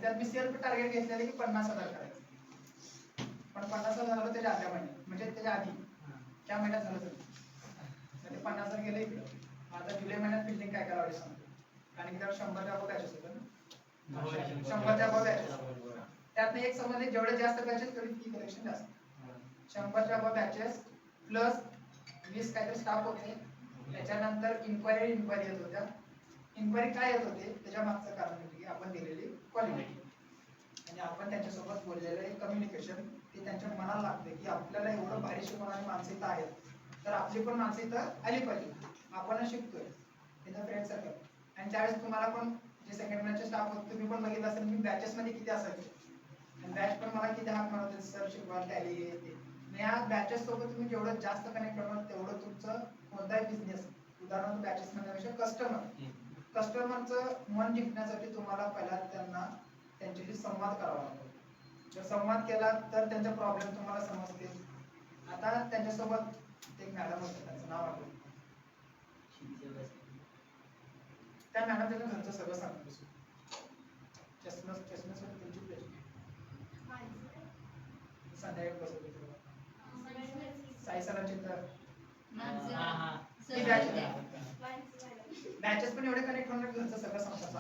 आणि त्यात मी self target घेतलेलं की 50,000 करायचं. पण 50,000 झालं त्याच्या आदल्या महिन्यात, म्हणजे त्याच्या आधी त्या महिन्यात झालं तर ते 50,000 गेले इकडं. आता जुलै महिन्यात बिल्डिंग काय करावं सांगतो, कारण की त्यावर 100च्या अबोव बॅचेस होतं ना, 100च्या अबोव बॅचेस. त्यातनं एक समजले जेवढे जास्त बॅचेस तेवढी फी कलेक्शन जास्त. 100च्या अबोव बॅचेस प्लस 20 काहीतरी स्टाफ होते. त्याच्यानंतर इन्क्वायरी येत होत्या. इन्क्वायरी काय येत होते त्याच्या मागचं कारण म्हणजे की आपण दिलेली क्वालिटी आणि आपण त्यांच्यासोबत बोललेलं कम्युनिकेशन ते त्यांच्या मनाला लागते की आपल्याला एवढं भारी शिकवणारी माणसं इथं आहेत, तर आपली पण माणसं इथं आली पाहिजे. आपण शिकतोय इथं फ्रेंड सर्कल. आणि त्यावेळेस तुम्हाला पण जे सेकंड बॅचचे स्टाफ होते तुम्ही पण बघितलं असेल की बॅचेस मध्ये किती असायचे, आणि बॅच पण मला किती हाक मारत होते, सर शिकवा टॅली हे ते. या बॅचेस सोबत तुम्ही जेवढं जास्त कनेक्ट होणार तेवढं तुमचं कोणताही बिझनेस, उदाहरणार्थ बॅचेस म्हणण्यापेक्षा कस्टमरचं मन जिंकण्यासाठी तुम्हाला पहिला त्यांना त्यांच्याशी संवाद करावा लागतो. जर संवाद केला तर त्यांचे प्रॉब्लेम तुम्हाला समजतील. आता त्यांच्यासोबत एक मॅडम होते, त्यांचं नाव आठवतं, त्या मॅडम त्यांच्या घरचं सगळं सांगतो. चष्मेसोबत त्यांची प्लेस संध्याकाळी बसवली साई सरांची तर बॅचेस पण एवढे कनेक्ट होणार घरचं सगळं सांगतो.